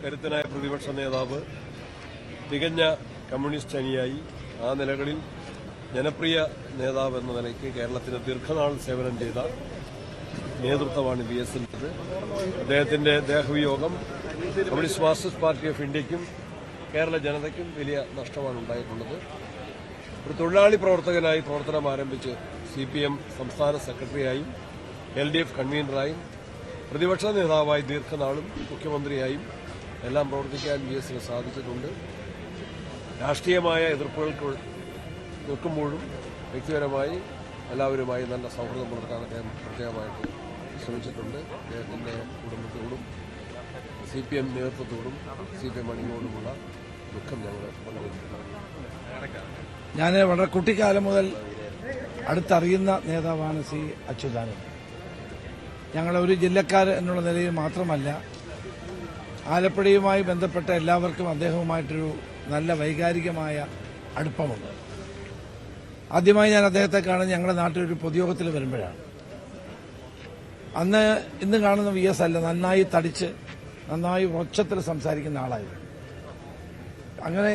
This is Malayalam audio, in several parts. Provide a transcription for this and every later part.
കരുത്തനായ പ്രതിപക്ഷ നേതാവ്, തികഞ്ഞ കമ്മ്യൂണിസ്റ്റ് അണിയായി ആ നിലകളിൽ ജനപ്രിയ നേതാവ് എന്ന നിലയ്ക്ക് കേരളത്തിന് ദീർഘനാൾ സേവനം ചെയ്ത നേതൃത്വമാണ് VS-ന്റേത്. അദ്ദേഹത്തിന്റെ ദേഹവിയോഗം കമ്മ്യൂണിസ്റ്റ് മാർക്സിസ്റ്റ് പാർട്ടി ഓഫ് ഇന്ത്യയ്ക്കും കേരള ജനതയ്ക്കും വലിയ നഷ്ടമാണ് ഉണ്ടായിട്ടുള്ളത്. ഒരു തൊഴിലാളി പ്രവർത്തകനായി പ്രവർത്തനം ആരംഭിച്ച് CPM സംസ്ഥാന സെക്രട്ടറിയായും LDF കൺവീനറായും പ്രതിപക്ഷ നേതാവായി ദീർഘനാളും മുഖ്യമന്ത്രിയായും എല്ലാം പ്രവർത്തിക്കാൻ VS-ന് സാധിച്ചിട്ടുണ്ട്. രാഷ്ട്രീയമായ എതിർപ്പുകൾക്ക് നിൽക്കുമ്പോഴും വ്യക്തിപരമായി എല്ലാവരുമായി നല്ല സൗഹൃദം പുലർത്താൻ അദ്ദേഹം പ്രത്യേകമായിട്ട് ശ്രമിച്ചിട്ടുണ്ട്. അദ്ദേഹത്തിന്റെ കുടുംബത്തോടും CPM നേതൃത്വത്തോടും CPM അണിയോടുമുള്ള ദുഃഖം ഞങ്ങൾ പങ്കുവയ്ക്കുന്നു. ഞാൻ വളരെ കുട്ടിക്കാലം മുതൽ അടുത്തറിയുന്ന നേതാവാണ് C. അച്യുതാനന്ദൻ. ഞങ്ങളൊരു ജില്ലക്കാർ എന്നുള്ള നിലയിൽ മാത്രമല്ല, ആലപ്പുഴയുമായി ബന്ധപ്പെട്ട എല്ലാവർക്കും അദ്ദേഹവുമായിട്ടൊരു നല്ല വൈകാരികമായ അടുപ്പമുണ്ട്. ആദ്യമായി ഞാൻ അദ്ദേഹത്തെ കാണുന്നത് ഞങ്ങളുടെ നാട്ടിലൊരു പൊതുയോഗത്തിൽ വരുമ്പോഴാണ്. ഇന്ന് കാണുന്ന VS അല്ല, നന്നായി തടിച്ച് നന്നായി ഉച്ചത്തിൽ സംസാരിക്കുന്ന ആളായിരുന്നു. അങ്ങനെ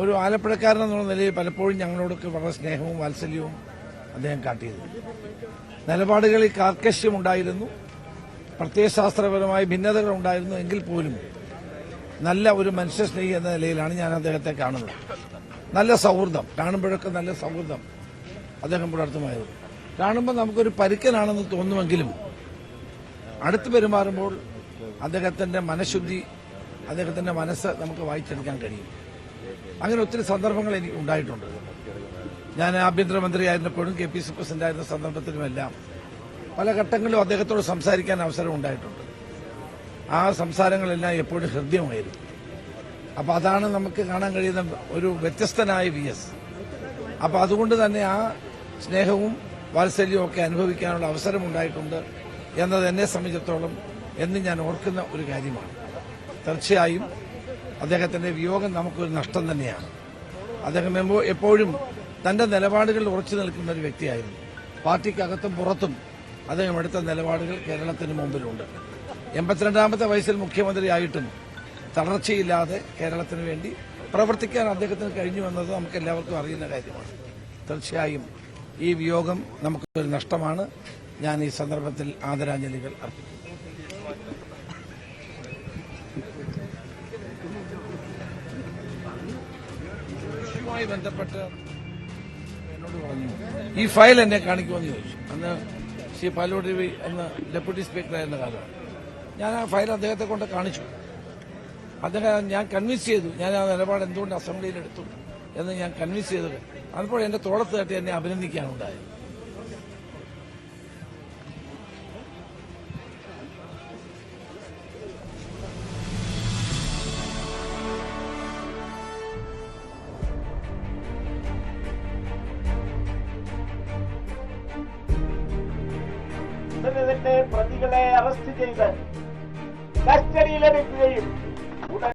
ഒരു ആലപ്പുഴക്കാരൻ എന്നുള്ള നിലയിൽ പലപ്പോഴും ഞങ്ങളോടൊക്കെ വളരെ സ്നേഹവും വാത്സല്യവും അദ്ദേഹം കാട്ടിയത്. നിലപാടുകളിൽ കാർക്കശ്യമുണ്ടായിരുന്നു, പ്രത്യയശാസ്ത്രപരമായ ഭിന്നതകൾ ഉണ്ടായിരുന്നു. എങ്കിൽ പോലും നല്ല ഒരു മനുഷ്യസ്നേഹി എന്ന നിലയിലാണ് ഞാൻ അദ്ദേഹത്തെ കാണുന്നത്. നല്ല സൗഹൃദം, കാണുമ്പോഴൊക്കെ നല്ല സൗഹൃദം അദ്ദേഹം പുലർത്തുമായിരുന്നു. കാണുമ്പോൾ നമുക്കൊരു പരുക്കനാണെന്ന് തോന്നുമെങ്കിലും അടുത്ത് പെരുമാറുമ്പോൾ അദ്ദേഹത്തിന്റെ മനഃശുദ്ധി, അദ്ദേഹത്തിന്റെ മനസ്സ് നമുക്ക് വായിച്ചെടുക്കാൻ കഴിയും. അങ്ങനെ ഒത്തിരി സന്ദർഭങ്ങൾ എനിക്ക് ഉണ്ടായിട്ടുണ്ട്. ഞാൻ ആഭ്യന്തരമന്ത്രിയായിരുന്നപ്പോഴും KPC പ്രസിഡന്റായിരുന്ന സന്ദർഭത്തിലുമെല്ലാം പല ഘട്ടങ്ങളിലും അദ്ദേഹത്തോട് സംസാരിക്കാൻ അവസരം ഉണ്ടായിട്ടുണ്ട്. ആ സംസാരങ്ങളെല്ലാം എപ്പോഴും ഹൃദ്യമായിരുന്നു. അപ്പോൾ അതാണ് നമുക്ക് കാണാൻ കഴിയുന്ന ഒരു വ്യത്യസ്തനായ VS. അപ്പോൾ അതുകൊണ്ട് തന്നെ ആ സ്നേഹവും വാത്സല്യവും ഒക്കെ അനുഭവിക്കാനുള്ള അവസരമുണ്ടായിട്ടുണ്ട് എന്നത് എന്നെ സംബന്ധിച്ചിടത്തോളം എന്ന് ഞാൻ ഓർക്കുന്ന ഒരു കാര്യമാണ്. തീർച്ചയായും അദ്ദേഹത്തിന്റെ വിയോഗം നമുക്കൊരു നഷ്ടം തന്നെയാണ്. അദ്ദേഹം എപ്പോഴും തന്റെ നിലപാടുകളിൽ ഉറച്ചു നിൽക്കുന്ന ഒരു വ്യക്തിയായിരുന്നു. പാർട്ടിക്കകത്തും പുറത്തും അദ്ദേഹം എടുത്ത നിലപാടുകൾ കേരളത്തിന് മുമ്പിലുണ്ട്. 82ാമത്തെ വയസ്സിൽ മുഖ്യമന്ത്രിയായിട്ടും തളർച്ചയില്ലാതെ കേരളത്തിന് വേണ്ടി പ്രവർത്തിക്കാൻ അദ്ദേഹത്തിന് കഴിഞ്ഞു എന്നത് നമുക്ക് എല്ലാവർക്കും അറിയുന്ന കാര്യമാണ്. തീർച്ചയായും ഈ വിയോഗം നമുക്കൊരു നഷ്ടമാണ്. ഞാൻ ഈ സന്ദർഭത്തിൽ ആദരാഞ്ജലികൾ അർപ്പിക്കുന്നു. ുമായി ബന്ധപ്പെട്ട് എന്നോട് പറഞ്ഞു, ഈ ഫയൽ എന്നെ കാണിക്കുമെന്ന് ചോദിച്ചു. അന്ന് ശ്രീ പാലോട് എന്ന ഡെപ്യൂട്ടി സ്പീക്കറായിരുന്ന കാലമാണ്. ഞാൻ ആ ഫയൽ അദ്ദേഹത്തെ കൊണ്ട് കാണിച്ചു. അദ്ദേഹം ഞാൻ കൺവിൻസ് ചെയ്തു, ഞാൻ ആ നിലപാട് എന്തുകൊണ്ട് അസംബ്ലിയിൽ എടുത്തു എന്ന് ഞാൻ കൺവിൻസ് ചെയ്തത്. അപ്പോൾ എന്റെ തോളത്ത് തട്ടി എന്നെ അഭിനന്ദിക്കാനുണ്ടായത്. പ്രതികളെ അറസ്റ്റ് ചെയ്ത് കസ്റ്റഡിയിലെടുക്കുകയും